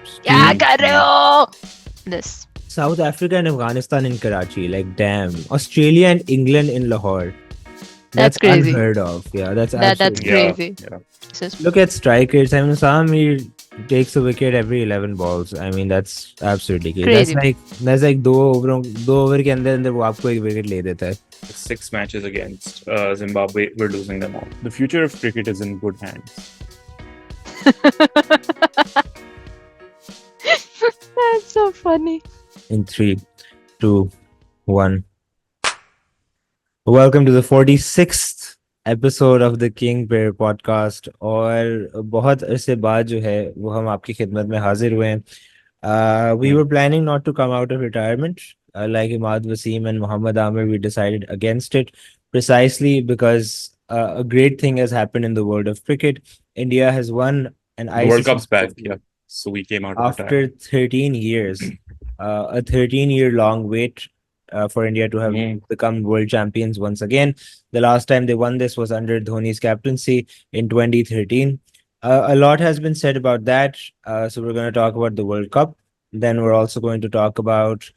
क्या Steve, कर रहे हो? This. South Africa and Afghanistan in Karachi. Like, damn. Australia and England in Lahore. That's That's crazy. unheard of. Yeah, that's That's absolutely. Yeah, crazy. yeah. This is Look at strikers. I mean, Sam takes a wicket every 11 balls. I mean, that's absolutely crazy. crazy. That's like दो over के अंदर वो आपको एक wicket ले देता है. 6 matches against Zimbabwe, we're losing them all. The future of cricket is in good hands. That's so funny. In 3, 2, 1. Welcome to the 46th episode of the King Pair podcast. और बहुत अरसे बाद जो है वो हम आपकी खिदमत में हाजिर हुए हैं. We were planning not to come out of retirement. Like Imad Wasim and Muhammad Amir, we decided against it precisely because a great thing has happened in the world of cricket. India has won an The World ICC Cup's back, trophy yeah. So we came out of after retirement. 13 years. A 13-year long wait for India to have become world champions once again. The last time they won this was under Dhoni's captaincy in 2013. A lot has been said about that. So we're going to talk about the World Cup. Then we're also going to talk about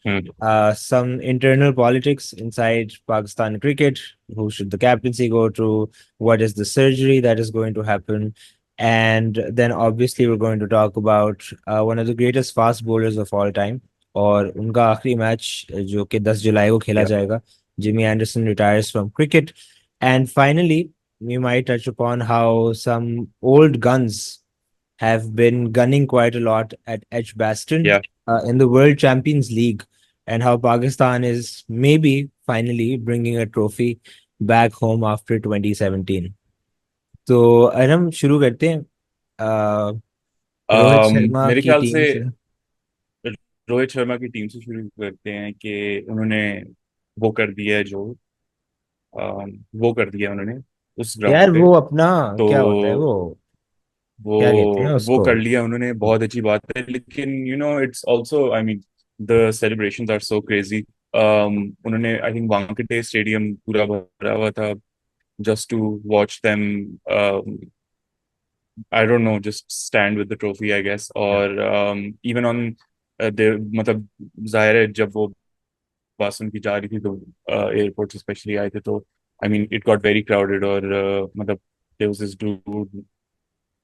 some internal politics inside Pakistan cricket. Who should the captaincy go to? What is the surgery that is going to happen? And then obviously we're going to talk about one of the greatest fast bowlers of all time. और उनका आखिरी match जो कि 10 जुलाई को खेला जाएगा. Jimmy Anderson retires from cricket. And finally, we might touch upon how some old guns have been gunning quite a lot at Edgbaston in the World Champions League, and how Pakistan is maybe finally bringing a trophy back home after 2017. तो अरहम शुरू करते हैं रोहित शर्मा मेरे की ख्याल team से से. रोहित शर्मा की टीम से शुरू करते हैं कि उन्होंने वो कर दिया है जो वो कर दिया उन्होंने उस ग्राउंड यार पे. वो अपना तो क्या होता है वो क्या कहते हैं वो उसको. कर लिया उन्होंने, बहुत अच्छी बात है. लेकिन it's also, I mean, the celebrations are so crazy. उन्होंने, आई थिंक, वानखेड़े स्टेडियम पूरा भरा हुआ था just to watch them. I don't know, just stand with the trophy, I guess. और even on मतलब जाहिर है जब वो बस उनकी जा रही थी तो एयरपोर्ट से स्पेशली आए थे तो I mean it got very crowded. और मतलब there was this dude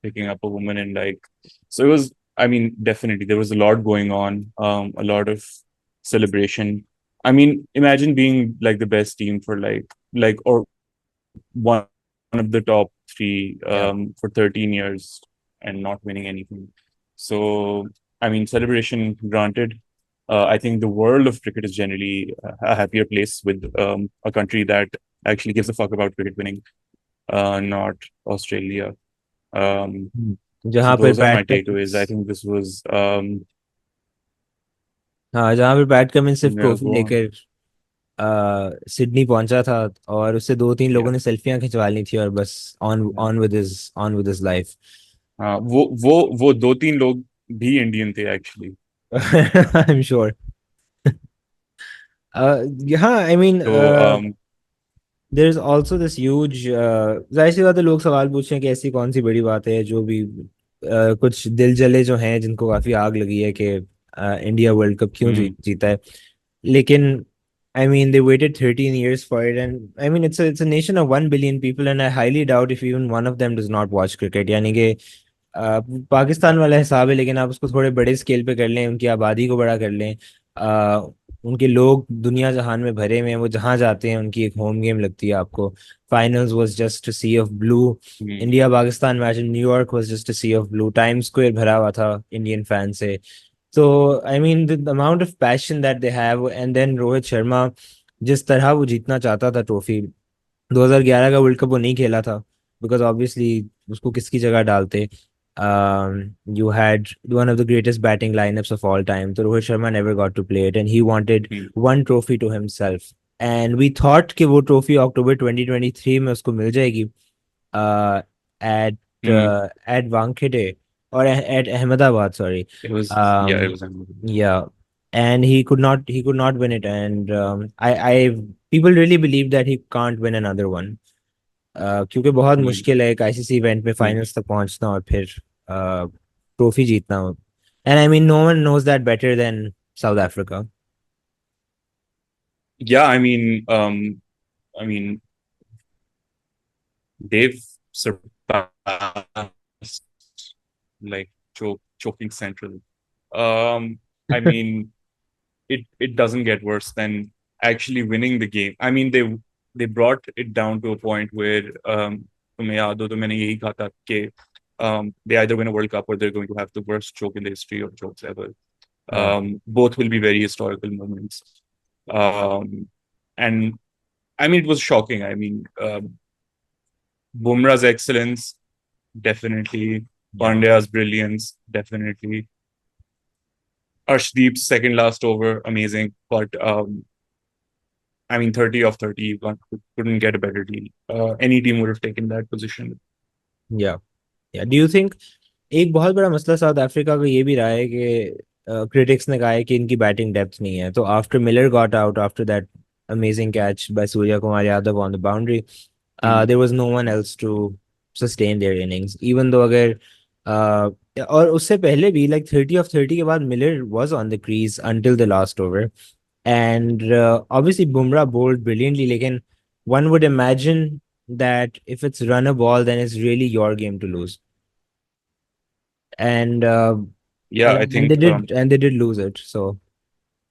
picking up a woman and like, so it was, I mean, definitely there was a lot going on, a lot of celebration. I mean, imagine being like the best team for like or one of the top three for 13 years and not winning anything. So, I mean, celebration granted. I think the world of cricket is generally a happier place with a country that actually gives a fuck about cricket winning, not Australia. So जहाँ पर those are my PAT takeaways. I think this was हाँ जहाँ पर PAT Cummins सिर्फ yeah, trophy go on. लेकर Sydney पहुंचा था और उससे 2-3 लोगों Yeah. ने सेल्फियां खिंचवा ली थी और बस ऑन विद हिज लाइफ. हाँ, वो 2-3 लोग भी इंडियन थे एक्चुअली. I am sure. हाँ आई मीन तो there is also this huge. जाहिर सी बात है लोग सवाल पूछ रहे हैं कि ऐसी कौन सी बड़ी बात है जो भी कुछ दिल जले जो हैं जिनको काफी आग लगी है कि इंडिया वर्ल्ड कप क्यों जीता है. लेकिन I mean, they waited 13 years for it, and I mean, it's a nation of 1 billion people, and I highly doubt if even one of them does not watch cricket. यानी कि पाकिस्तान वाला हिसाब है, लेकिन आप उसको थोड़े बड़े स्केल पे कर लें, उनकी आबादी को बड़ा कर लें, उनके लोग दुनिया जहान में भरे हुए हैं, वो जहाँ जाते हैं उनकी एक होम गेम लगती है आपको. Finals was just a sea of blue. India Pakistan match in New York was just a sea of blue. Time Square भरा हुआ था इंडियन फैन से. So, I mean, the amount of passion that they have, and then Rohit Sharma, जिस तरह वो जीतना चाहता था ट्रॉफी. 2011 का वर्ल्ड कप वो नहीं खेला था because obviously उसको किसकी जगह डालते. You had one of the greatest batting lineups of all time. So Rohit Sharma never got to play it, and he wanted one trophy to himself. And we thought कि वो trophy अक्टूबर 2023 में उसको मिल जाएगी at Wankhede or at Ahmedabad, sorry. it was it was Yeah, and he could not win it, and I people really believe that he can't win another one. क्योंकि बहुत मुश्किल है एक आईसीसी इवेंट में फाइनल्स तक पहुंचना और फिर ट्रॉफी जीतना. And I mean, no one knows that better than South Africa. Yeah, I mean, they've surpassed like choking Central. I mean, it doesn't get worse than actually winning the game. I mean, they brought it down to a point where तुम्हें याद हो तो मैंने यही कहा था कि they either win a World Cup or they're going to have the worst choke in the history of chokes ever. Both will be very historical moments. And I mean, it was shocking. I mean, Bumrah's excellence, definitely. Yeah. Pandya's brilliance, definitely. Arshdeep's second last over, amazing. But I mean, 30 of 30, you couldn't get a better deal. Any team would have taken that position. Yeah. Yeah. Do you think एक बहुत बड़ा मसला south Africa का ये भी रहा है कि क्रिटिक्स ने कहा है कि इनकी बैटिंग डेप्थ नहीं है, तो after Miller got out after that amazing catch by Surya Kumar Yadav on the boundary, there was no one else to sustain their innings even though अगर और उससे पहले भी लाइक 30 of 30 के बाद Miller was on the crease until the last over and obviously Bumrah bowled brilliantly, लेकिन one would imagine that if it's run a ball then it's really your game to lose. And Yeah, I think they did lose it, so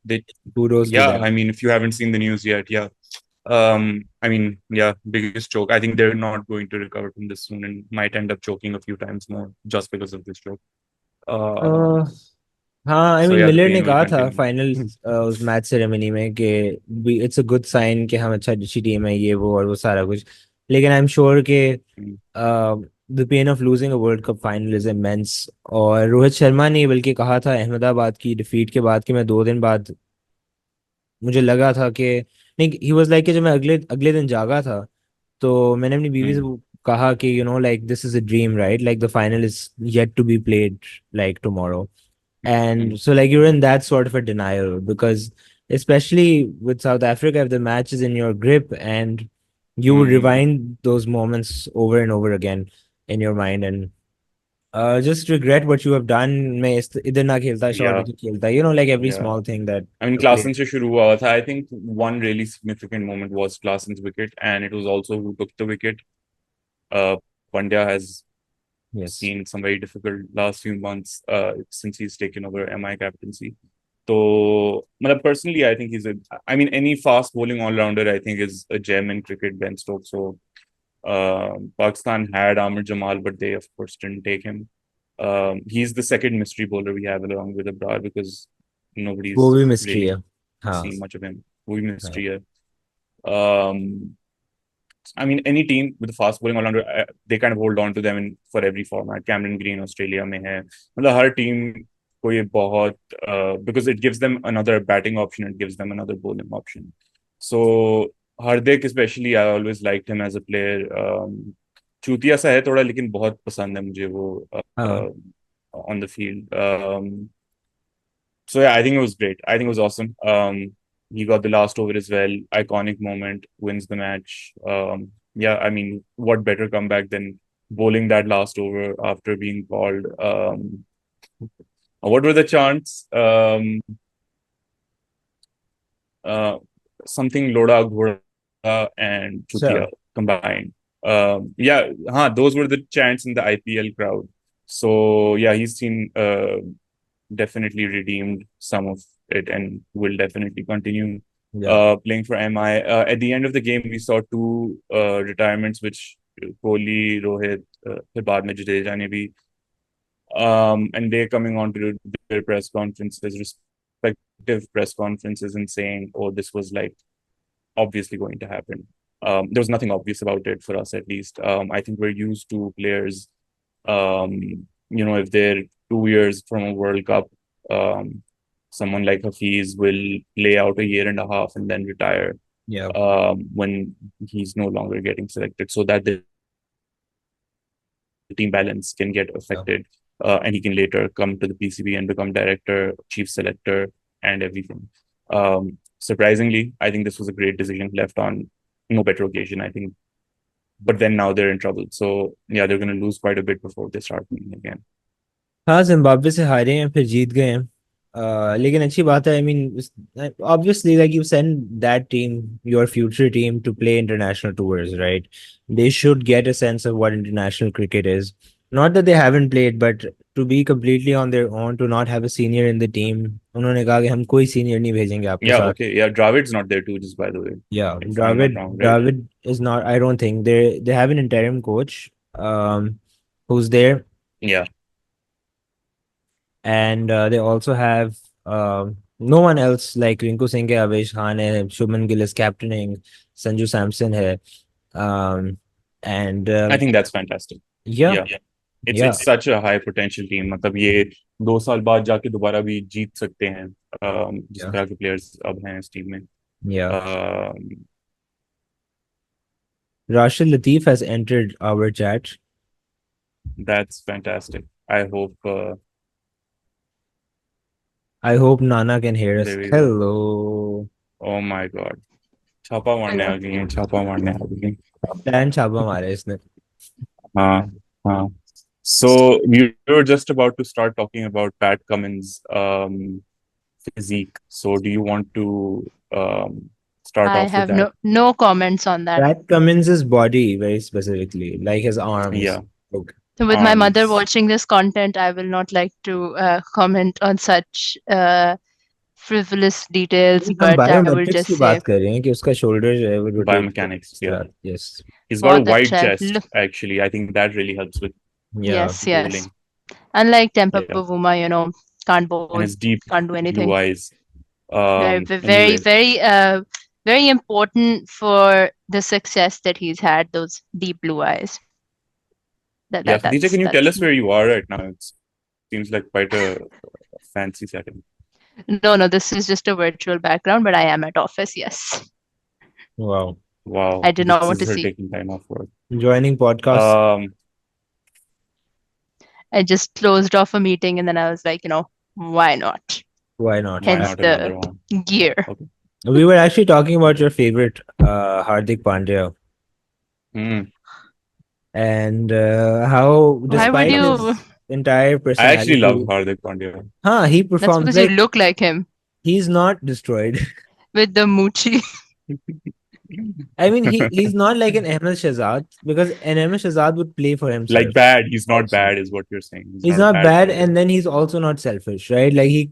they kudos to yeah, them. I mean, if you haven't seen the news yet, yeah. I mean, yeah, biggest choke. I think they're not going to recover from this soon and might end up choking a few times more just because of this choke. हाँ, आई So mean yeah, the Miller ने pain will कहा था continue. Final उस match ceremony में कि it's a good sign कि हम अच्छी टीम है, ये वो और वो सारा कुछ, लेकिन आई एम श्योर कि Mm, the pain of losing a world cup final is immense. और रोहित शर्मा ने बल्कि कहा था अहमदाबाद की डिफीट के बाद कि मैं 2 दिन बाद मुझे लगा था कि नहीं, ही वाज लाइक कि जब मैं अगले अगले दिन जागा था तो मैंने अपनी बीवी से mm, कहा कि you know like this is a dream right, like the final is yet to be played like tomorrow. And mm, so like you're in that sort of a denial because especially with South Africa, if the match is in your grip and you would mm. rewind those moments over and over again in your mind and just regret what you have done. मैं इधर ना खेलता shot Yeah, इधर खेलता, you know, like every yeah. small thing that I mean, a player. Klaasen se shuru hua tha. I think one really significant moment was Klaasen's wicket, and it was also who took the wicket. Uh, Pandya has Yes. seen some very difficult last few months since he's taken over MI captaincy. So, personally, I think I mean, any fast bowling all-rounder, I think, is a gem in cricket, Ben Stokes. So, Pakistan had Amir Jamal, but they, of course, didn't take him. He's the second mystery bowler we have along with Abrar because वो nobody's भी mystery really है। हाँ seen much of him. We हाँ mystery. I mean, any team with a fast bowling all-rounder, they kind of hold on to them for every format. Cameron Green Australia में है, मतलब हर team को ये बहुत because it gives them another batting option, it gives them another bowling option. So Hardik especially, I always liked him as a player. चूतिया सा है थोड़ा, लेकिन बहुत पसंद है मुझे वो हाँ on the field. So yeah, I think it was great. I think it was awesome. He got the last over as well. Iconic moment, wins the match. Yeah, I mean, what better comeback than bowling that last over after being called? What were the chants? Uh, Something Loda, Ghoda, and sure Chutia combined. Yeah, those were the chants in the IPL crowd. So yeah, he's seen definitely redeemed some of it and will definitely continue yeah playing for MI. At the end of the game, we saw two retirements, which Kohli, Rohit, फिर बाद में जडेजा ने भी, and they're coming on to their press conferences, respective press conferences, and saying, "Oh, this was like obviously going to happen." There was nothing obvious about it for us, at least. I think we're used to players, um, if they're 2 years from a World Cup, um, someone like Hafiz will play out a year and a half and then retire yeah when he's no longer getting selected, so that the team balance can get yeah affected, and he can later come to the PCB and become director, chief selector, and everything. Surprisingly, I think this was a great decision left on no better occasion, I think. But then now they're in trouble. So yeah, they're going to lose quite a bit before they start winning again. हाँ Zimbabwe से हारे हैं फिर जीत गए हैं लेकिन अच्छी बात है I mean obviously like you send that team your future team to play international tours right they should get a sense of what international cricket is not that they haven't played but to be completely on their own to not have a senior in the team उन्होंने कहा कि हम कोई senior नहीं भेजेंगे आपके Yeah, साथ okay. Yeah, Dravid's not there too, just by the way, yeah if I'm not Dravid wrong, right? Dravid is not I don't think they have an interim coach who's there Yeah, and they also have no one else like Rinku Singh है Avesh Khan है Shubman Gill is captaining Sanju Samson है um, and I think that's fantastic. yeah Yeah, it's yeah it's such a high potential team. मतलब ये 2 साल बाद जाके दोबारा भी जीत सकते हैं, जिस yeah तरह के प्लेयर्स अब हैं इस टीम में. yeah Um, Rashid Latif has entered our chat. that's fantastic. I hope Nana can hear us. There we go. Hello. Oh my God. छापा मारने आ गई हैं, छापा मारने आ गई हैं. Dan छापा मारा है इसने. हाँ, हाँ. So we were just about to start talking about Pat Cummins' physique. So do you want to start I off with have that? no comments on that. Pat Cummins' body very specifically, like his arms. Yeah, Okay. So with my mother arms. watching this content, I will not like to comment on such frivolous details, हम but I will biometrics just की say बात कर रहे हैं कि उसका shoulder जो है वो rotate Biomechanics. Yeah, yes he's got a बहुत wide अच्छा है. chest. Actually, I think that really helps with या Yes, yes. bowling. Unlike Tempa Yeah, Bavuma, can't and bowl, his deep can't do blue anything. eyes. Very, Anyway, very important for the success that he's had. Those deep blue eyes. yeah, Khadija, can you tell That's us where you are right now? It seems like quite a fancy setting. no. This is just a virtual background, but I am at office. Yes, wow Wow, I did not this want to is her see. taking time off work. joining podcast I just closed off a meeting, and then I was like, why not? why not Why Hence not another the one? gear. Okay. we were actually talking about your favorite Hardik Pandya Hmm. and how Why would despite you? his entire I actually love personality Hardik Pandya. he That's performs because you like look like him he's not destroyed. with the moochie. I mean, he's not like an Ahmed Shahzad because an Ahmed Shahzad would play for himself. Like bad, he's not Also. bad, is what you're saying. He's not a not bad, player. and then he's also not selfish, right? Like he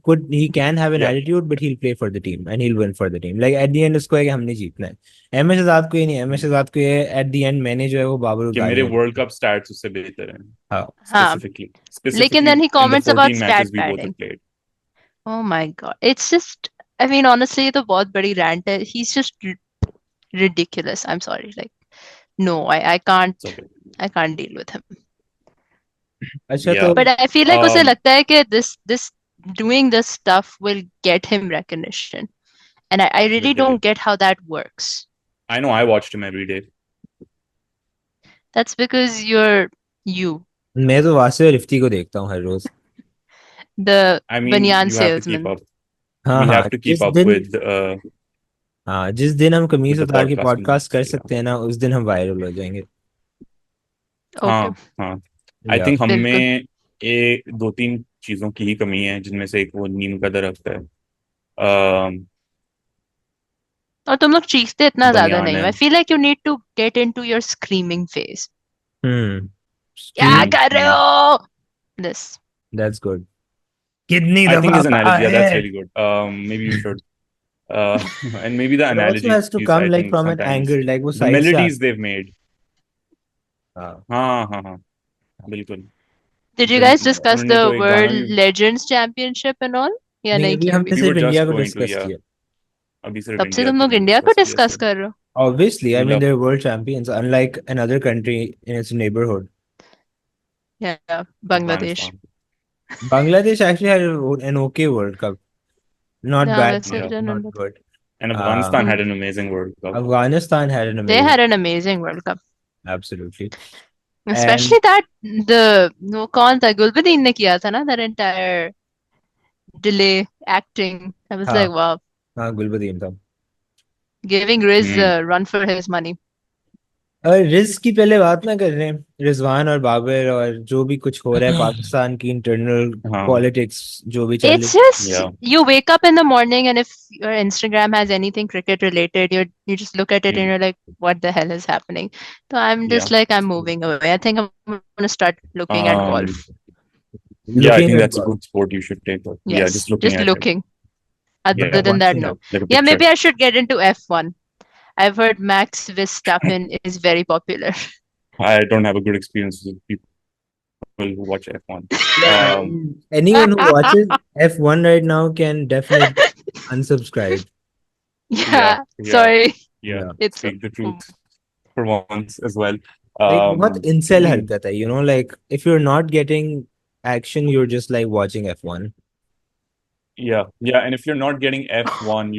can have an Yeah. attitude, but he'll play for the team and he'll win for the team. Like at the end, उसको है कि हमने जीतना है. अहमद शहजाद को ये नहीं, अहमद शहजाद को ये at the end मैंने जो है वो बाबर को कि मेरे गालियां World Cup stats उससे बेहतर हैं. हाँ हाँ. Specifically Lekin then he in the comments about 14 stat matches we both padding. have played. Oh my God. It's just, I mean, honestly, the बहुत बड़ी rant है. He's just ridiculous. I'm sorry. Like, no, I can't, It's okay. I can't deal with him. अच्छा Yeah. तो But I feel like उसे Um, लगता है कि this doing this stuff will get him recognition. And I really Will don't get how that works. I know I watched him every day. That's because you're you, मैं तो वासे और इफ्ती को देखता हूँ हर रोज. the I mean, banyan you have to keep salesman. up. हाँ We हाँ have to keep जिस up दिन with हाँ जिस दिन हम कमीज the उतार के podcasting पॉडकास्ट कर news. Yeah. सकते हैं ना उस दिन हम वायरल हो जाएंगे. Okay. हाँ. I Yeah. think हम बिल्कुल. में ये 2-3 चीजों की ही कमी है, जिनमें से एक वो नीम का दरख्त है. और तुम लोग चीखते इतना ज्यादा बनियान नहीं हो. है. I feel like you need to get into your screaming phase. क्या Scream. कर रहे हो? This. That's good. कितनी I think दफा his analogy, yeah, कहा that's है. really good. Maybe you should. And maybe the It also analogies, has to come I like think from an sometimes angle, like वो the side से melodies they've made. हाँ. हाँ, बिल्कुल. Did you guys discuss उन्होंने the तो एक गाना World भी Legends Championship and all? या नहीं नहीं अभी की हमने अभी? we were सिर्फ इंडिया just को going to, डिस्कस yeah. किया. अभी सिर्फ तब से इंडिया तुम के लोग लिए इंडिया को discuss किया डिस्कस सर. कर रहे हो? Obviously, I We mean love. they're world champions, unlike another country in its neighborhood. Yeah, Bangladesh. Afghanistan. Bangladesh actually had an okay World Cup. Not हाँ bad, वैसे Yeah. but not general good. And Uh, Afghanistan had an amazing World Cup. Afghanistan had an they amazing, had an amazing World Cup. absolutely. Especially that the वो कौन था गुलबदीन ने किया था ना that entire delay acting. I was like wow, हाँ गुलबदीन था. giving Riz Hmm. a run for his money. Risk की पहले बात ना कर रहे हैं, रिजवान और बाबर और जो भी कुछ हो रहा है पाकिस्तान की इंटरनल हाँ पॉलिटिक्स जो भी चल It's रही just yeah you wake up in the morning and if your Instagram has anything cricket related, you just look at it and mm, you're like, what the hell is happening? So I'm yeah just like, I'm moving away. I think I'm gonna start looking at golf. um yeah, I looking think at that's a good sport you should take up. Yeah, Yes, just looking just at it. looking. Other Yeah, than that, watching. yeah, no. like a Yeah, picture. maybe I should get into F1. I've heard Max Verstappen is very popular. I don't have a good experience with people who watch F1. Yeah, anyone who watches F1 right now can definitely unsubscribe. Yeah, Yeah, yeah, sorry. yeah. Yeah. It's Speak the truth for once as well. Like बहुत Um, incel हरकत है, you know, like if you're not getting action, you're just like watching F1. yeah, yeah. And if you're not getting F1,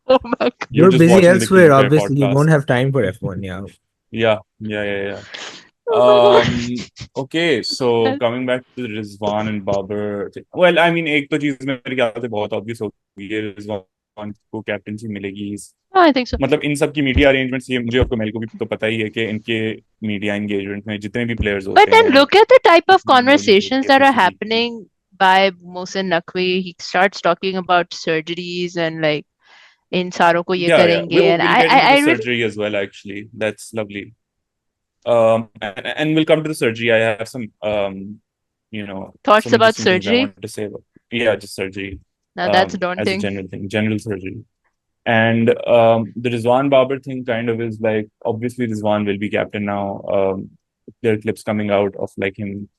oh my God. you're You're just busy watching the elsewhere, Cricket obviously. You podcast. won't have time for F1, yeah. Yeah, yeah, yeah, yeah. Oh my God. Okay, so coming back to the Rizwan and Babar thing. Well, I mean, एक तो चीज मेरे ख्याल से बहुत obvious हो गई है, रिजवान को कैप्टनसी मिलेगी. Oh, I think so. मतलब इन सब की मीडिया अरेंजमेंट्स ये मुझे और कुमैल को भी तो पता ही है कि इनके मीडिया एंगेजमेंट में जितने भी प्लेयर्स But होते then हैं look at the type of वो conversations that are PCB happening by Mohsin Naqvi. He starts talking about surgeries and like इन सारों को ये yeah करेंगे and we'll get into I the really surgery as well actually. That's lovely. And we'll come to the surgery. I have some thoughts some about interesting things I surgery. wanted to say about, yeah, just surgery Now that's as a daunting. general thing, general surgery. And the Rizwan Babar thing kind of is like, obviously Rizwan will be captain now. There are clips coming out of like him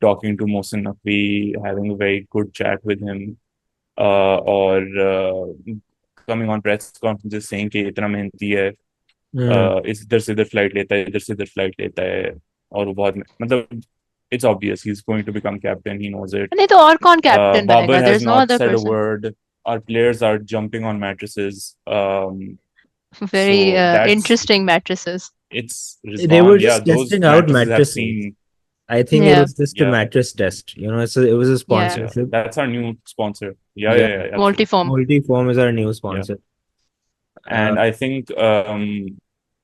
talking to Mohsin Naqvi, having a very good chat with him, or coming on press conferences saying कि इतना मेहनती है, Hmm. इस इधर से इधर flight लेता है, इधर से इधर फ्लाइट लेता है, और वो बहुत मतलब it's obvious he's going to become captain. He knows it. नहीं तो और कौन कैप्टन Babar बनेगा? has There's no not other said a person. word. Our players are jumping on mattresses. Very So that's interesting mattresses. it's They were Rizwan. Yeah, just those testing out mattresses have mattresses. seen. I think it Yeah, was just a Yeah, mattress test. You know, it was a yeah. yeah. sponsorship. That's our new sponsor. Yeah, Yeah. yeah, yeah, absolutely. Multiform. Multiform is our new Yeah. sponsor. And I think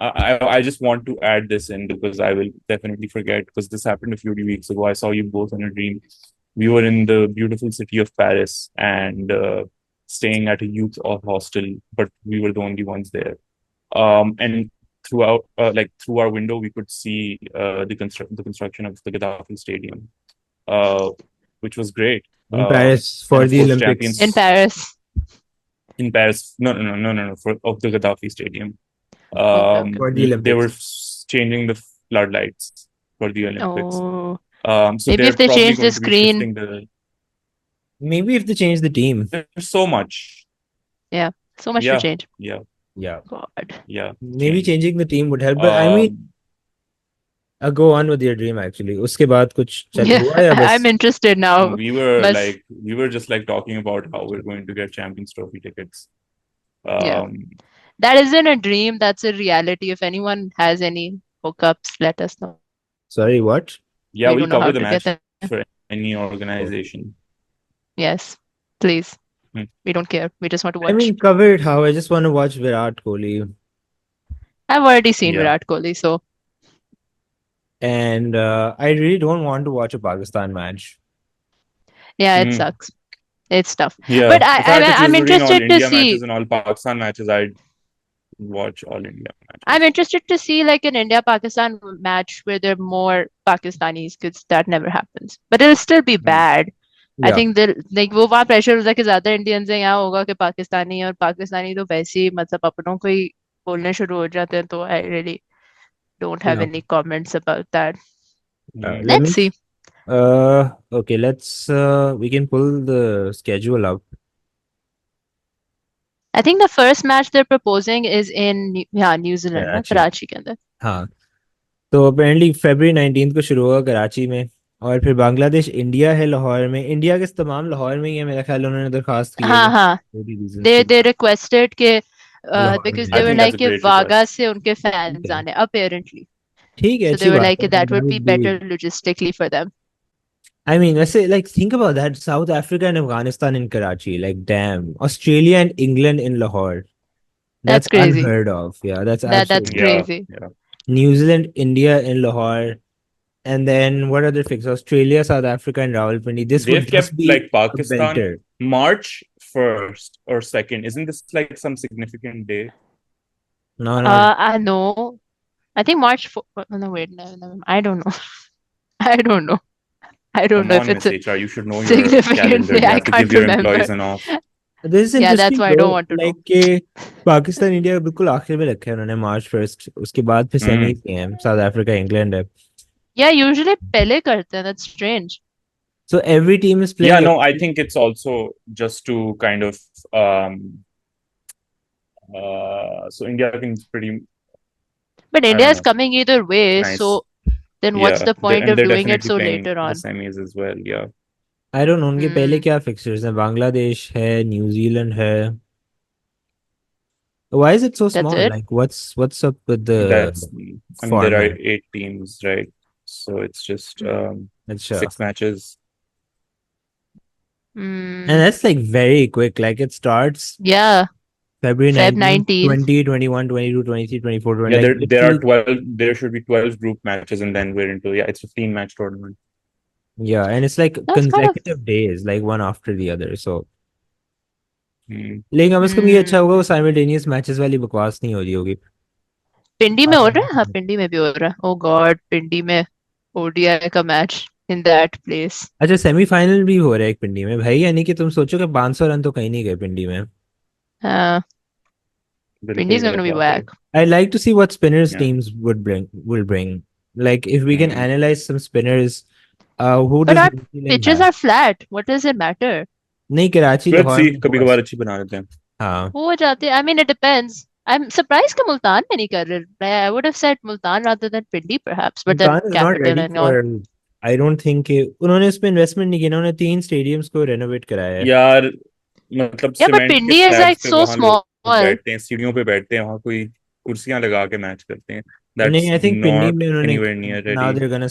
I just want to add this in because I will definitely forget, because this happened a few weeks ago. I saw you both in a dream. We were in the beautiful city of Paris and staying at a youth hostel, but we were the only ones there. And throughout, like through our window, we could see the construction of the Gaddafi Stadium, uh, which was great. In Paris And for of the course, Olympics. In champions Paris. in Paris. No, no, no, no, no, no. For of the Gaddafi Stadium. Okay, okay. For the They were Olympics. changing the floodlights for the Olympics. Oh, So maybe they're if they probably change the going to be screen. shifting the. Maybe if they change the team. There's so much. Yeah, so much to Yeah, change. yeah, Yeah. God. yeah. Maybe Change. changing the team would help. But I mean, Um, go on with your dream actually. उसके बाद कुछ चल Yeah, हुआ या I'm बस? interested now. Bas, we were just like talking about how we're going to get Champions Trophy tickets. yeah. Um, That isn't a dream, that's a reality. If anyone has any hookups, let us know. Sorry, what? yeah, We we'll don't know cover how the to get match them. for any Okay. organization. Yes, please. Hmm. We don't care. We just want to I watch. mean, cover it how? I just want to watch Virat Kohli. I've already seen Yeah. Virat Kohli, so And I really don't want to watch a Pakistan match. yeah, it Hmm. sucks. It's tough. Yeah. But If I had to I'm choose between all interested to India matches see. and all Pakistan matches, I'd watch all India I'm matches. interested to see like an India-Pakistan match where there are more Pakistanis, because that never happens. But it'll still be Hmm. bad. I Yeah. think they'll like वो वहाँ pressure होता है कि ज्यादा Indians हैं, यहाँ होगा कि पाकिस्तानी है, और पाकिस्तानी तो वैसे ही मतलब अपनों को ही बोलने शुरू हो जाते हैं, तो I really don't have Yeah. any comments about that. Hmm. Let Let's me. see. Okay. Let's. We can pull the schedule up. I think the first match they're proposing is in New Zealand, ना Karachi. Karachi के अंदर. हाँ. तो apparently February 19 को शुरू होगा कराची में, और फिर बांग्लादेश इंडिया है लाहौर में. इंडिया के तमाम लाहौर में ही है, मेरा ख्याल उन्होंने दरखास्त की है हाँ हाँ. रीजंस They की they requested के लाहौर because में. they I were think like that's a कि great वागा request. से उनके ठीक fans है. आने apparently. ठीक है, So अच्छी they were बात like है. that would be would be. better logistically for them. I mean, let's say, like, think about that. South Africa and Afghanistan in Karachi. Like, damn. Australia and England in Lahore. That's That's crazy. unheard of. Yeah, that's That's absolutely Yeah, crazy. yeah. New Zealand, India in Lahore, and then what other fixes? Australia, South Africa, and Rawalpindi. This would They've just kept be like a Pakistan belter. March 1st or 2nd. Isn't this like some significant day? No, no. I know. I think March 4. No, wait. No, no, I don't know. I don't know. I don't Come know if on, it's Miss a HR, you should know your significant calendar. day. You I have to give can't your remember. employees an off. This is Yeah, that's interesting why I bro don't want to know. Like के Pakistan India बिल्कुल आखिर में रखा है उन्होंने March first उसके बाद फिर Hmm. सेमीज हैं साउथ अफ्रीका इंग्लैंड है Yeah, usually पहले करते हैं. That's strange. so every team is Yeah, playing no, I think it's also just to kind of so India I think is pretty, But I India don't is know, coming either way, nice. so then what's Yeah, the point and of they're doing it definitely so playing later the on? semis as well. Yeah, I don't know उनके पहले Hmm, क्या fixtures हैं बांग्लादेश है New Zealand है why is it so that's small it. like what's up with the that's, I mean, there are format 8 teams, right? So it's just अच्छा 6 matches. and Hmm, that's like very quick like it starts yeah, February Feb 19 19th. 20 21 22 23 24 20 Yeah, like there are literally 12. There should be 12 group matches, and then we're into, yeah, it's 15 match tournament. yeah and it's like That's kind of. consecutive days like one after the other so Hmm. लेकिन कम से कम ये अच्छा Hmm, होगा वो simultaneous matches वाली बकवास नहीं हो रही होगी पिंडी में हो रहा है. हाँ, पिंडी में भी हो रहा है. Oh God, पिंडी में ODI का मैच in that place. अच्छा सेमीफाइनल भी हो रहा है एक पिंडी में भाई यानी कि तुम सोचो कि 500 रन तो कहीं नहीं गए पिंडी में Uh, बिल्कुल Pindy's gonna गलत be बात है। whack. I'd like to see what spinners Yeah. teams will bring like if we can Hmm. analyze some spinners who But does our New Zealand pitches have are flat. What does it matter? नहीं Karachi Let's Lahore see, में कभी हुआ कभार अच्छी बना लेते हैं। हाँ हो जाते. I mean, it depends. I'm surprised कि मुल्तान में नहीं कर रहे. I would have said Multan rather than Pindi perhaps, but then Multan is not capital ready and all. for I don't think कि उन्होंने इस पे इन्वेस्टमेंट नहीं किया उन्होंने 3 स्टेडियम्स को रेनोवेट कराया है यार मतलब Yeah, but सीमेंट के Pindi is स्लैब्स like पे so वहां लोग small. बैठते हैं, सीढ़ियों पे बैठते हैं, वहां कोई कुर्सियां लगा के मैच करते हैं। नहीं that's I think Pindi not में उन्होंने anywhere near now ready. they're gonna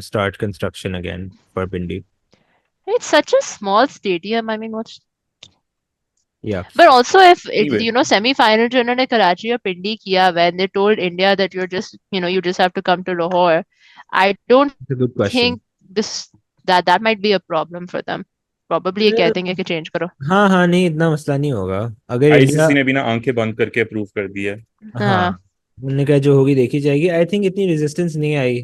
start construction again for Pindi It's such a small stadium. I mean, what's. yeah But also, if it, anyway semi-final जो उन्होंने कराची और पिंडी किया, when they told India that you just have to come to Lahore, I don't it's a good question think this that might be a problem for them. Probably ये कह देंगे कि change करो. हाँ हाँ नहीं इतना मसला नहीं होगा अगर इंडिया आईसीसी ने भी ना आंखें बंद करके अप्रूव कर दिया है। हाँ हाँ, उन्होंने कहा जो होगी देखी जाएगी आई थिंक इतनी रेजिस्टेंस नहीं आई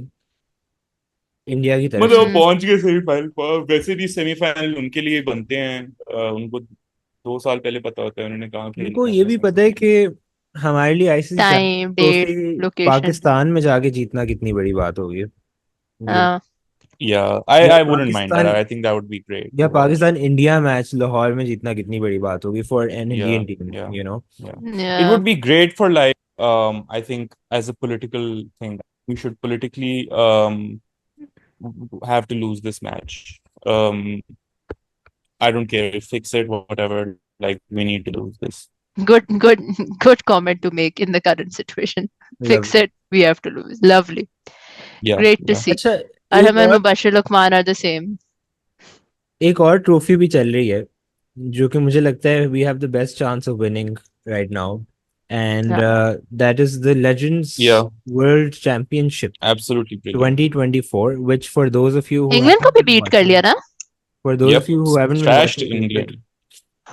इंडिया की तरफ मतलब से वो हम्म, पहुंच गए सेमीफाइनल पर, वैसे भी सेमीफाइनल उनके लिए बनते हैं, उनको 2 साल पहले पता होता है उन्होंने कहाँ उनको खेलना ये है भी पता है सेमीफाइनल। कि हमारे लिए ICC time, date, trophy location. Pakistan में जाके जीतना कितनी बड़ी बात होगी ये हाँ, Yeah, या I wouldn't mind that. Pakistan I think that would be great या to watch. Pakistan India match Lahore में जीतना कितनी बड़ी बात होगी for an Yeah, Indian team yeah, you know yeah. It yeah. would be great for like I think as a political thing, we should politically have to lose this match. I don't care, fix it, whatever. Like we need to lose this. Good, good, good comment to make in the current situation. Fix it. We have to lose. Lovely. Yeah, Great to yeah. see. अच्छा एक Arham and और Mubashir Luqman are the same. Trophy भी चल रही है जो कि मुझे लगता है we have the best chance of winning right now and Yeah. That is the legends Yeah, world championship absolutely brilliant. 2024 which for those of you who England को haven't भी been beat कर watching लिया ना? for those of Yep, you who haven't been trashed watching cricket England.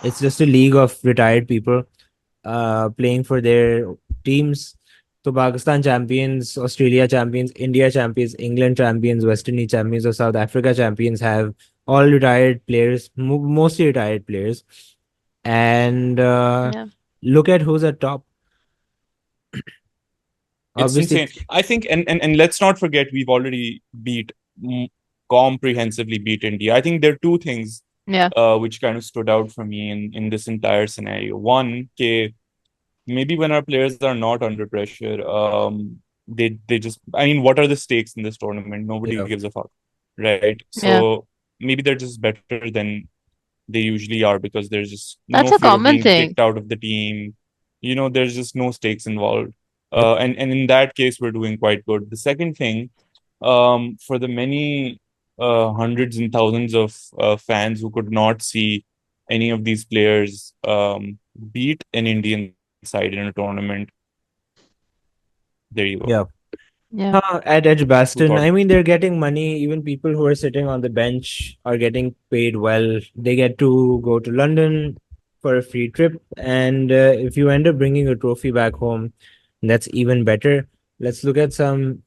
it's just a league of retired people playing for their teams. So Pakistan champions, Australia champions, India champions, England champions, West Indies champions, or South Africa champions have all retired players, mostly retired players. And Yeah. look at who's at top. It's Obviously, insane. I think, and let's not forget, we've already comprehensively beat India. I think there are two things Yeah. which kind of stood out for me in this entire scenario. One, maybe when our players are not under pressure, they just, I mean, what are the stakes in this tournament? Nobody yeah, gives a fuck, right? Yeah. So maybe they're just better than they usually are because there's just That's no a fear of common being thing. kicked out of the team. There's just no stakes involved. yep, And in that case, we're doing quite good. The second thing, for the many hundreds and thousands of fans who could not see any of these players beat an Indian side in a tournament. There you go. Yeah. Yeah. At Who Edgbaston, thought? I mean, they're getting money. Even people who are sitting on the bench are getting paid well. They get to go to London for a free trip. And if you end up bringing a trophy back home, that's even better. Let's look at some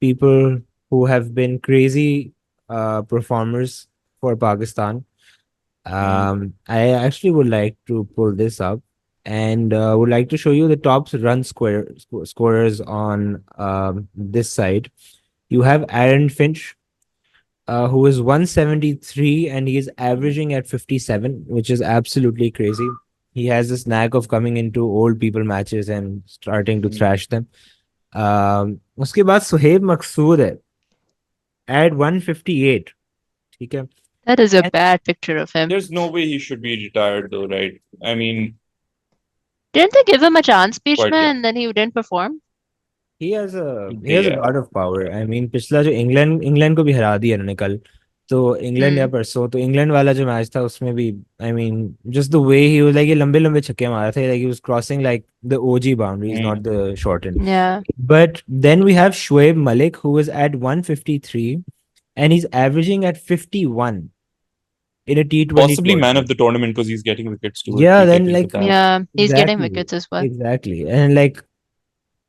people who have been crazy performers for Pakistan. I actually would like to pull this up and would like to show you the top scorers on this side. You have Aaron Finch, who is 173 and he is averaging at 57, which is absolutely crazy. He has this knack of coming into old people matches and starting to thrash them. उसके बाद सुहेब मकसूद है at 158. ठीक है. That is a And bad picture of him. There's no way he should be retired though, right? I mean, Didn't they give him a chance, quite Bhishma, young. and then he didn't perform? he has a Yeah. lot of power. I mean, पिछला जो England को भी हरा दिया उन्होंने कल. तो England या Hmm. परसों तो इंग्लैंड वाला जो मैच था उसमें भी I mean just the way he was like ये लंबे लंबे छक्के मारा था, like he was crossing like the OG boundaries not Mm. The short and. Yeah. But then we have Shoaib Malik, who is at 153 and he's averaging at 51 in a T20 Possibly man tournament. of the tournament because he's getting wickets too. Yeah, If we then take a look like at that. Yeah. He's getting exactly, wickets as well. exactly, and like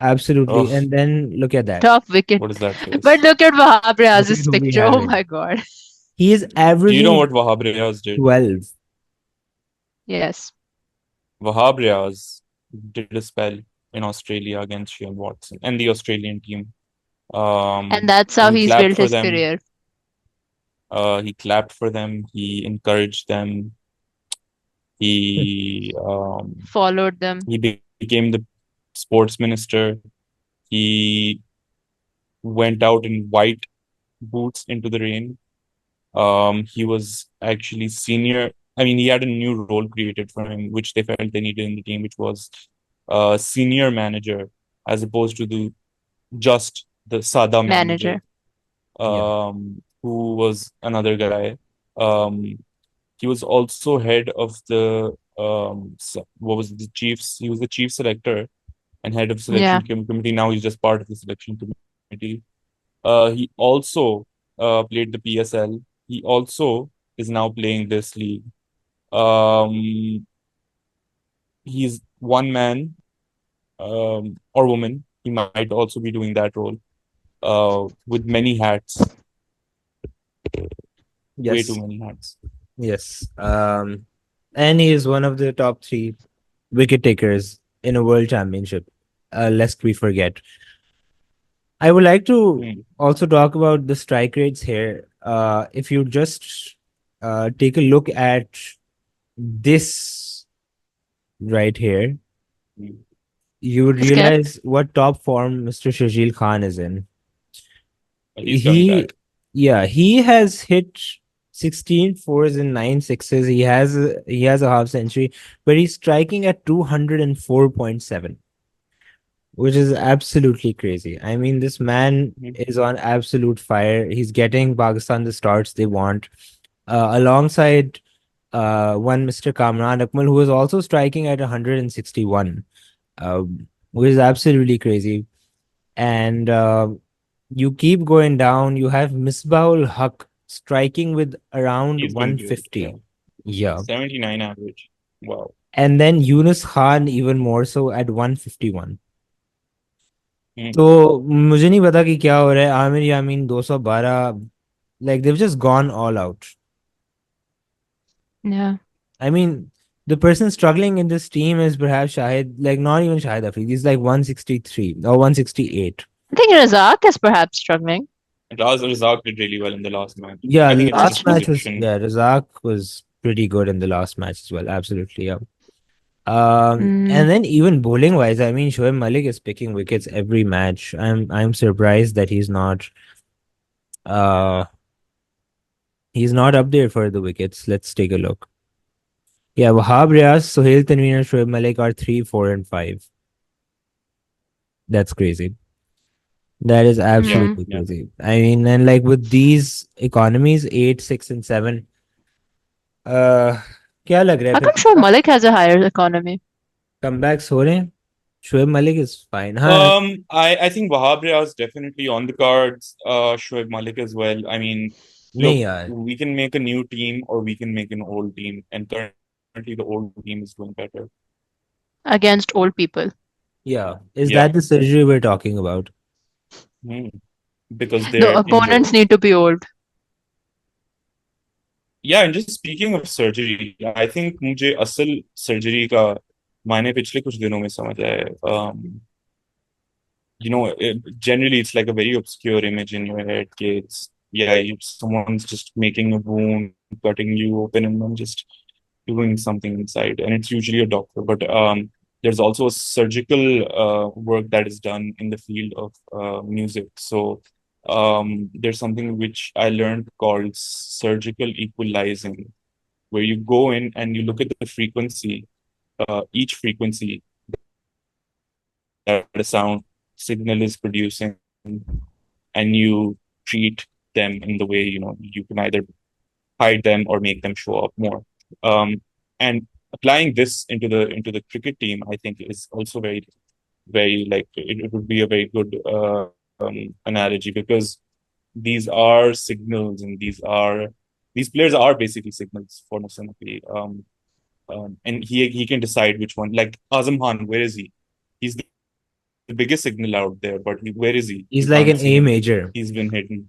absolutely, Oh, and then look at that. Top wicket. what is that But face? look at Wahab Look at Riaz's who we picture. have Oh in. my God. He is Do you know averaging what Wahab Riaz did? 12. Yes. Wahab Riaz did a spell in Australia against Shane Watson and the Australian team. And that's how He he's clapped built for his them. career. He clapped for them. He encouraged them. He Followed them. became the sports minister. He went out in white boots into the rain. He was actually senior. I mean, he had a new role created for him, which they felt they needed in the team, which was senior manager, as opposed to just the Sada manager, Manager. Yeah. who was another guy. He was also head of the what was it, the Chiefs? He was the chief selector and head of selection Yeah. committee. Now he's just part of the selection committee. He also played the PSL. He also is now playing this league. Um, he's one man or woman. He might also be doing that role with many hats, way too Yes. many hats. Yes. And he is one of the top 3 wicket takers in a world championship, lest we forget. I would like to Hmm. also talk about the strike rates here. If you just take a look at this right here, Hmm. you would It's good. realize what top form Mr. Shajil Khan is in. He's coming back. He has hit 16 fours and 9 sixes. He has a half century, but he's striking at 204.7, which is absolutely crazy. I mean, this man Hmm. is on absolute fire. He's getting Pakistan the starts they want, alongside one Mr. Kamran Akmal, who is also striking at 161, which is absolutely crazy. And you keep going down. You have Misbahul Haq striking with around He's been good. 150. Yeah. 79 average. Wow. And then Yunus Khan even more so at 151. Hmm. तो मुझे नहीं पता कि क्या हो रहा है. आमिर यामीन 212, like they've just gone all out. Yeah. I mean, the person struggling in this team is perhaps Shahid, like not even Shahid Afridi. He's like 163 or 168. I think Razak is perhaps struggling. Razak did really well in the last match. Yeah, I the think it's last just match was, position. yeah, Razak was pretty good in the last match as well. Absolutely, yeah. And then even bowling wise, I mean, Shoaib Malik is picking wickets every match. I'm surprised that he's not up there for the wickets. Let's take a look. Yeah, Wahab Riaz, Sohail Tanveen, and Shoaib Malik are 3, 4, and 5. That's crazy. That is absolutely Yeah. crazy. I mean, and like with these economies, 8, 6, and 7, क्या लग रहा है How फिर come Shoaib Malik has a higher economy? comebacks हो रहे हैं. Shoaib Malik is fine. हाँ. I think Wahab Riaz is definitely on the cards. Shoaib Malik as well. I mean, नहीं look, यार. we can make a new team or we can make an old team, and currently the old team is doing better. Against old people. Yeah. Is Yeah. that the surgery we're talking about? Hmm. Because The they're opponents injured. need to be old. Yeah, and just speaking of surgery, I think मुझे असल surgery का मायने पिछले कुछ दिनों में समझ आया है. Generally it's like a very obscure image in your head. It's someone's just making a wound, cutting you open, and then just doing something inside, and it's usually a doctor. But there's also a surgical work that is done in the field of music. So there's something which I learned called surgical equalizing, where you go in and you look at the frequency, each frequency that a sound signal is producing, and you treat them in the way you can either hide them or make them show up more. And applying this into the cricket team, I think is also very very like it would be a very good analogy, because these are signals, and these players are basically signals for Nasanaki. And he can decide which one. Like Azam Khan, where is he? He's the biggest signal out there, but where is he? You can't see He's him. like an A He's been major. hidden.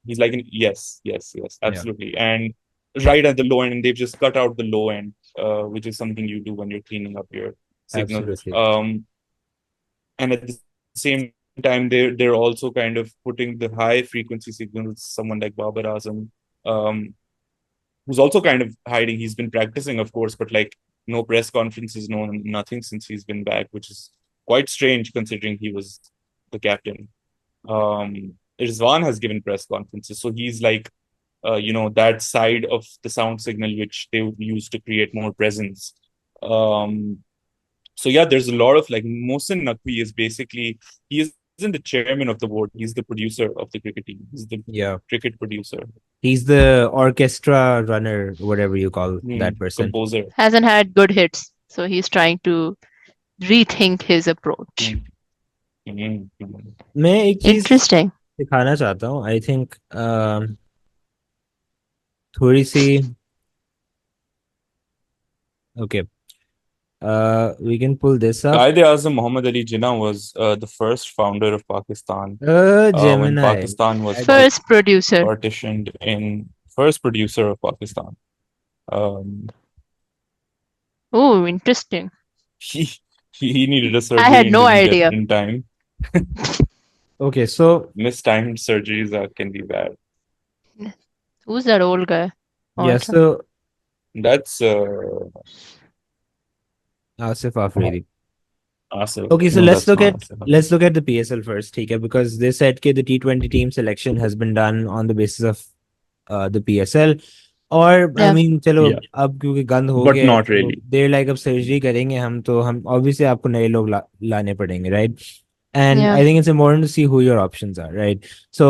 He's like an yes, absolutely. Yeah. And right at the low end, and they've just cut out the low end, which is something you do when you're cleaning up your signals. Absolutely. And at the same time, they're also kind of putting the high frequency signals, someone like Babar Azam, um, who's also kind of hiding. He's been practicing, of course, but like no press conferences, no nothing since he's been back, which is quite strange considering he was the captain. Rizwan has given press conferences, so he's like, that side of the sound signal which they would use to create more presence. Um, so yeah, there's a lot of like Mohsin Naqvi is basically, he isn't the chairman of the board, he's the producer of the cricket team. He's the Yeah. cricket producer, He's the orchestra runner, whatever you call that person. composer. Hasn't had good hits, so he's trying to rethink his approach. मैं एक चीज Interesting. दिखाना चाहता हूँ. I think थोड़ी सी. Okay. We can pull this up. Qaid-e-Azam Muhammad Ali Jinnah was the first founder of Pakistan. When Gemini. Pakistan was First producer. partitioned in, first producer of Pakistan. Oh, interesting. He he needed a surgery had and no didn't get idea. it in time. Okay, so Mistimed surgeries can be bad. Who's that old guy? yeah, Also. so That's Asif Afridi. Asif. Okay, so No, let's that's look not at Asif. let's look at the PSL first, okay? Because they said that the T20 team selection has been done on the basis of the PSL. और I Yeah. mean चलो Yeah. अब क्योंकि गंद हो But गया है not तो really. they're like अब सर्जरी करेंगे हम तो हम obviously आपको नए लोग लाने पड़ेंगे, right? And Yeah. I think it's important to see who your options are, right? So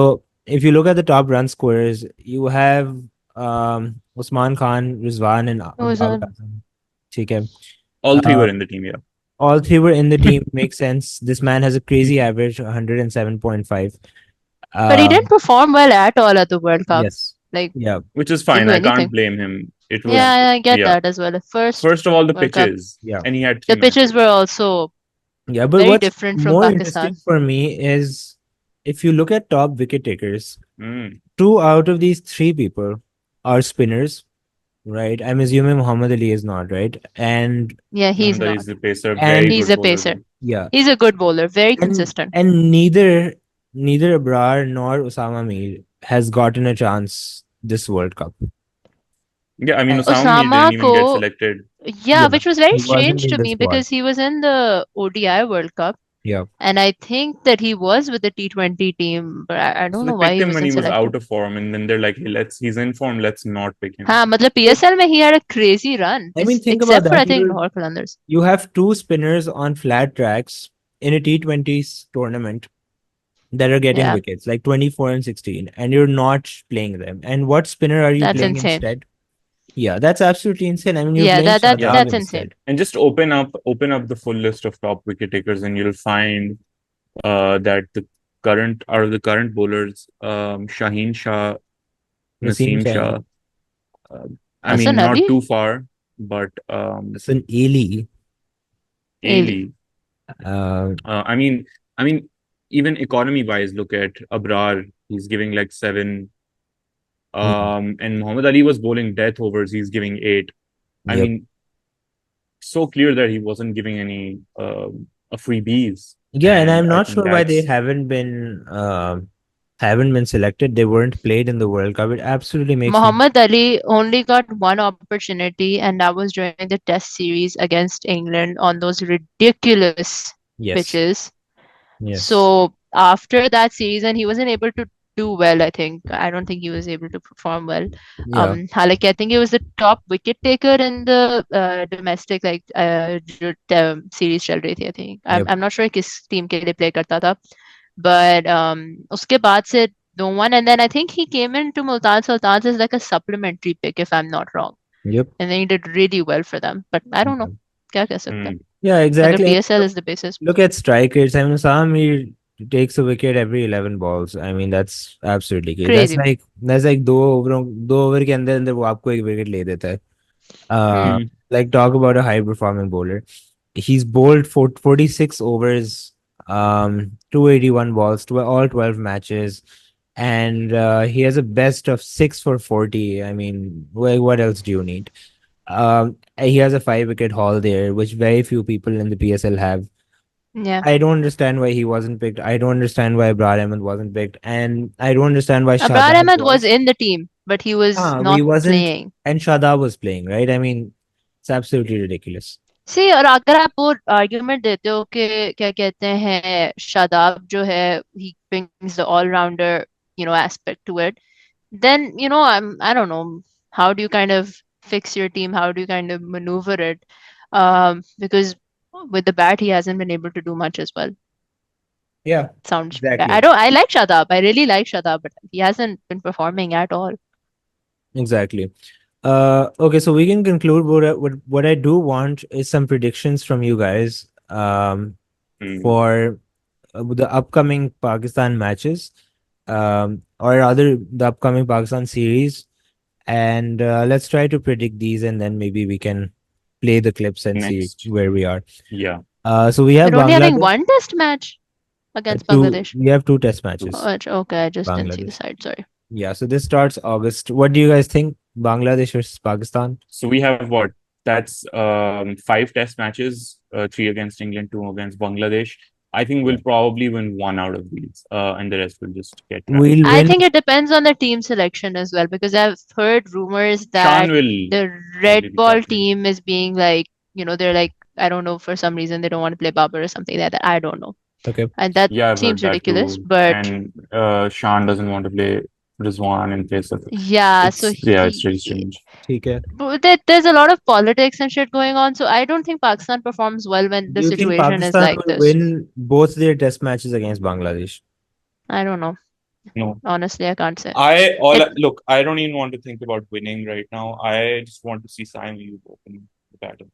if you look at the top run scorers, you have Usman Khan, Rizwan, and Who's Babar that? Azam. ठीक है. All three Uh, were in the team, yeah. all three were in the team. Makes sense. This man has a crazy average, 107.5. But he didn't perform well at all at the World Cup. Yes. Like, Yeah. Which is didn't fine. do I anything. can't blame him. It was Yeah, I get yeah. that as well. First First of all, the World Cup. pitches. Yeah. And he had The three pitches matches. were also Yeah, but very what's different from more Pakistan. interesting for me is if you look at top wicket takers, Mm. 2 out of these 3 people are spinners, right? I'm assuming Muhammad Ali is not, right? And Yeah, he's Muhammad Ali not. is the pacer, And very He's good a bowler pacer. though. yeah, He's a good bowler, very and consistent. and neither Abrar nor Osama Mir has gotten a chance this World Cup. Yeah, I mean, And- Osama Mir Osama didn't even get ko, selected. yeah, which was very he wasn't strange in to the me squad. because he was in the ODI World Cup. Yeah. And I think that he was with the T20 team, but I So don't they know why picked he him when he wasn't was selected. out of form, and then they're like, hey, he's in form, let's not pick him. हाँ मतलब PSL में he had a crazy run. I mean, think Except about for I that. think Lahore Qalandars. You have 2 spinners on flat tracks in a T20s tournament that are getting Yeah. wickets, like 24 and 16, and you're not playing them. And what spinner are you That's playing insane. instead? Yeah, that's absolutely insane. I mean, you're Yeah, playing Yeah, Shadab that's insane. instead. and just open up the full list of top wicket takers, and you'll find that the current out of the current bowlers, Shaheen Shah, Naseem Naseem Saini, Shah. Uh, I Hassan mean, not Ali, too far, but Hassan Ali. Ali. Ali. Uh, I mean, I mean, even economy wise, look at Abrar. He's giving like 7. mm, And Muhammad Ali was bowling death overs. He's giving 8. I yep. mean, so clear that he wasn't giving any a freebies, Yeah, and and I'm I not think sure why they that's haven't been selected. They weren't played in the World Cup. It absolutely makes me. Muhammad Ali only got one opportunity, and that was during the Test series against England on those ridiculous Yes, pitches. yes, So after that series, and he wasn't able to do well, I think. I don't think he was able to perform well. yeah, हालांकि I think he was the top wicket taker in the domestic like जो series चल रही थी, I think. yep, I'm not sure किस team के लिए play करता था. But उसके बाद से no one, and then I think he came into Multan Sultans as like a supplementary pick, if I'm not wrong. yep. And then he did really well for them. But I don't know. Yeah, क्या कह सकते हैं? yeah, अगर exactly. PSL is the basis. Look at strikers. I mean, Sam takes a wicket every 11 balls. I mean, that's absolutely crazy. Crazy. That's like दो over के अंदर वो आपको एक विकेट ले देता है. Hmm. Like talk about a high performing bowler. He's bowled for 46 overs, 281 balls to all 12 matches, and he has a best of 6 for 40. I mean, what else do you need? He has a 5 wicket haul there, which very few people in the PSL have. Yeah. I don't understand why he wasn't picked. I don't understand why Abrar Ahmed wasn't picked, and I don't understand why Abrar Shadab Ahmed was was. in the team, but he was He not wasn't, playing. and Shadab was playing, right? I mean, it's absolutely ridiculous. See, और अगर आप वो argument देते हो कि क्या कहते हैं शादाब जो है he brings the all-rounder aspect to it, then I don't know, how do you kind of fix your team, how do you kind of maneuver it, because with the bat he hasn't been able to do much as well. Yeah, Sounds exactly. I like Shadab, I really like Shadab, but he hasn't been performing at all. Exactly. Okay, so we can conclude what I do want is some predictions from you guys mm, for the upcoming Pakistan matches, or rather the upcoming Pakistan series, and let's try to predict these, and then maybe we can play the clips and see next. where we are. Yeah. So we have We're only having Bangladesh. one test match against Two. Bangladesh. We have two test matches. Okay, I just didn't see the Bangladesh. side, sorry. Yeah. So this starts August. What do you guys think? Bangladesh versus Pakistan? So we have what? That's 5 test matches, 3 against England, 2 against Bangladesh. I think we'll probably win 1 out of these, and the rest will just get wrapped. We'll I win. think it depends on the team selection as well, because I've heard rumors Shan that will the probably red be ball captain. team is being like, they're like, I don't know, for some reason they don't want to play Babar or something like that. I don't know. Okay. And that Yeah, I've heard seems that ridiculous, too. but And Shan doesn't want to play Rizwan in place of. yeah, so It's really strange. ठीक है. but there's a lot of politics and shit going on, so I don't think Pakistan performs well when the Do you think situation is Pakistan like will this. win both their test matches against Bangladesh? I don't know. No, Honestly, I can't say. I It look. I don't even want to think about winning right now. I just want to see Simon Ayub open the battle.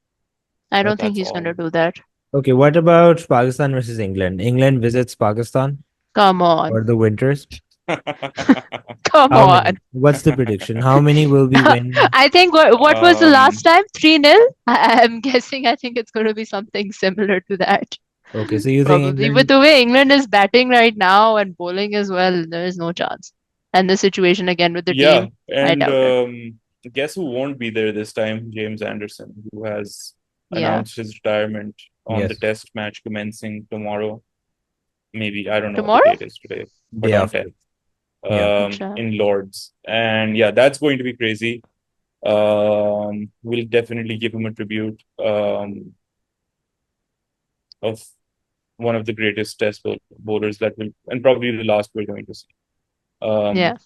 I don't think That's he's gonna all. do that. Okay, what about Pakistan versus England? England visits Pakistan Come for on. the winters. Come How on. many? What's the prediction? How many will we win? I think what was the last um, time? 3-0? I'm guessing I think it's going to be something similar to that. Okay, so you think Probably. With England? the way England is batting right now and bowling as well, there is no chance. And the situation again with the yeah, team, I and doubt it. guess who won't be there this time? James Anderson, who has Yeah. announced his retirement on the Yes, test match commencing tomorrow. Maybe I don't know what the Tomorrow? date is today, but day on after. 10th, Yeah. Acha. in Lords, and yeah, that's going to be crazy. We'll definitely give him a tribute of one of the greatest test bowlers that will, and probably the last we're going to see. Um, Yeah.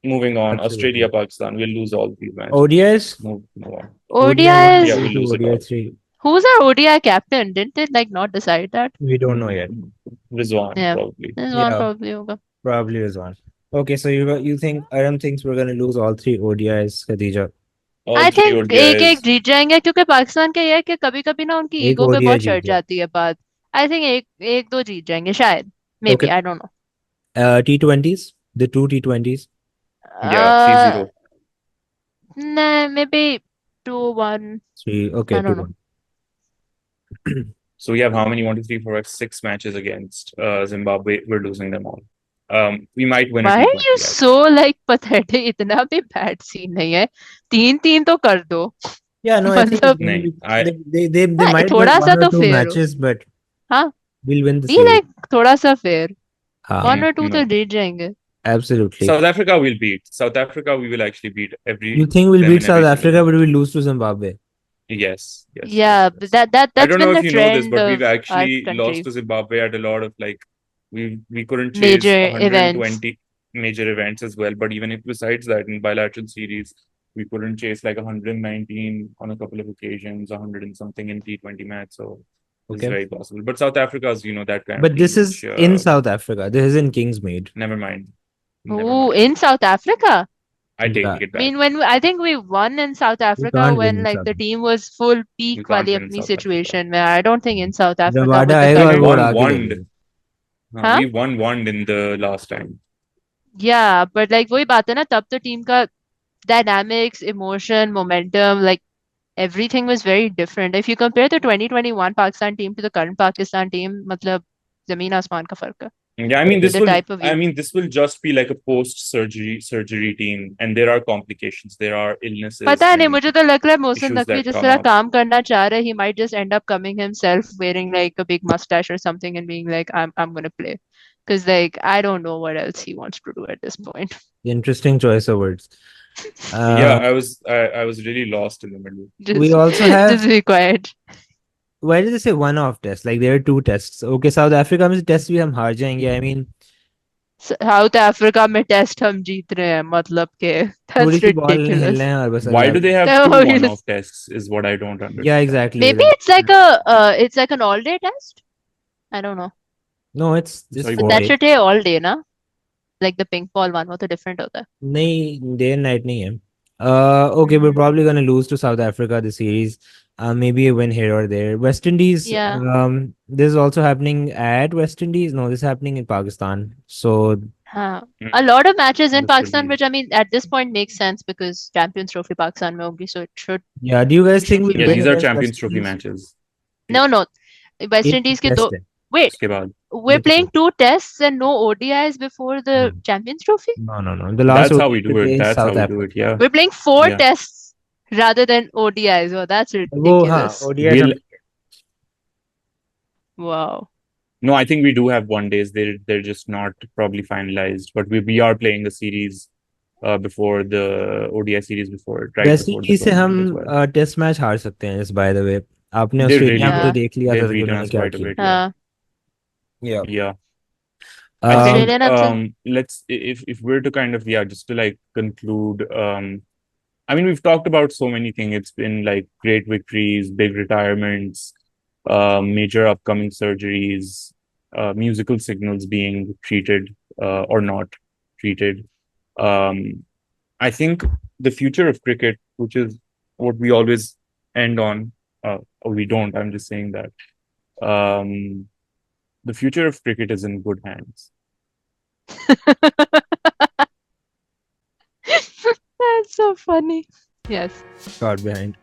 moving on, Absolutely. Australia, Pakistan, we'll lose all these matches. ODIs? Move on. ODI ODI 1, Yeah, is we'll ODI 2, lose it ODI all. 3. who's our ODI captain? Didn't they like not decide that? We don't know yet. Rizwan, Yeah. probably. This one Yeah, probably hoga. probably is one. Okay, so you think Arham thinks we're gonna lose all 3 ODIs, Khadija? All I three think एक एक ODIs. जीत जाएंगे क्योंकि पाकिस्तान का ये है कि कभी कभी ना उनकी एक ईगो पे ODI बहुत जीत चढ़ गया। जाती है बात। आई थिंक एक एक दो जीत जाएंगे शायद, may be, Okay. I don't know. T20s, the 2 T20s. Yeah, 3-0. नहीं, may be 2-1, 3, okay, I don't 2-1. So we have how many? 1, 2, 3, 4, 5, 6 matches against Zimbabwe. We're losing them all. We might win a why are you T20, I so think. Like pathetic? इतना भी bad scene नहीं है, 3-3 तो कर दो। Yeah, no, I think it's मतलब gonna नहीं, be I they हाँ, might win थोड़ा सा one or तो two फेयर हो। matches, but हाँ, we'll win the बी series. लाइक थोड़ा सा फेयर, हाँ, 1 or 2 तो no. जीत जाएंगे। absolutely. South Africa will beat. South Africa we will actually beat You every think we'll them beat in South every single Africa, but match. we'll lose to Zimbabwe? Yes, yes, yes, Yeah, yes. I that's don't know been if the you know this, trend but we've of our actually lost country. to Zimbabwe at a lot of like we couldn't chase Major events. 120 major events as well. But even if besides that in bilateral series, we couldn't chase like 119 on a couple of occasions, 100 and something in T20 match. So it's Okay. very possible. But South Africa is, that kind of But team this is which in South Africa. This is in Kingsmead. never mind. Never Ooh, mind. in South Africa. I take Yeah, it I back. mean, I think we won in South we Africa can't win when in like South the Africa. team was full peak We can't वाली win in अपनी South Africa. situation में. I don't think in South Africa Rabada with the आएगा और We current. वो won उड़ा के ले one. जाएगा. हाँ, We won one in the last time. yeah, but like वही बात है ना, तब तो टीम का dynamics, emotion, momentum, like everything was very different. If you compare the 2021 Pakistan team to the current Pakistan team, मतलब जमीन आसमान का फर्क है. Yeah, With the type of I youth. mean this will just be like a post surgery team, and there are complications, there are illnesses पता नहीं, and मुझे तो लग रहा है मोहसिन issues नकवी that जिस come तरह up. काम करना चाह रहा है, he might just end up coming himself wearing like a big mustache or something and being like, I'm gonna play. Because like I don't know what else he wants to do at this point. Interesting choice of words. Yeah, Uh, I was really lost in the middle. we Just also have, just be quiet. why did they say one-off test? Like there are 2 tests. Okay, South Africa में test भी हम हार जाएंगे. I mean, south Africa में test हम जीत रहे हैं, मतलब के थोड़ी that's सी बॉल हिलना ridiculous. है और बस Why अगला. do they have two one-off tests is what I don't Yeah, understand. exactly. Maybe it's like an all day test. I don't know. No, it's just Sorry, But what? that 4 days. should take all day, ना? Like the ping pong one, वो तो different होता है. नहीं, day and night नहीं है. Okay, we're Hmm. probably gonna lose to South Africa this series. Maybe a win here or there. West Indies. Yeah. This is also happening at West Indies. No, this is happening in Pakistan. So हाँ. Mm, A lot of matches in this should Pakistan, be. which I mean at this point makes sense because Champions Trophy Pakistan में होगी, so it should yeah, do you we guys should think be we'll Yeah, win these winning. are against Champions West Trophy Indies? matches. No, no. West एक Indies के test दो. है. Wait, उसके बाद. we're ये तो playing 2 tests and no ODIs before the no, Champions Trophy? no. The last That's how ODI we we do it. play is That's how South we do it. Africa. Yeah, We're playing four yeah. tests rather than ODIs. Oh, that's वो हाँ, ridiculous. ODIs We'll हम. Wow. No, I think we do have one days. They're just not probably finalized. But we are playing the series before the ODI series right West before the Indies से हम tournament as well. Test match हार सकते हैं इस by the way. आपने They've Australia really में तो Yeah. देख लिया था they've कि beaten उन्होंने us क्या quite a किया. bit. Yeah, Yeah. yeah. I Um, think Australian also. let's if we're to kind of just to like conclude. I mean, we've talked about so many things. It's been like great victories, big retirements, major upcoming surgeries, musical signals being treated or not treated. Um, I think the future of cricket, which is what we always end on, or we don't, I'm just saying that. The future of cricket is in good hands. That's so funny. Yes. God behind.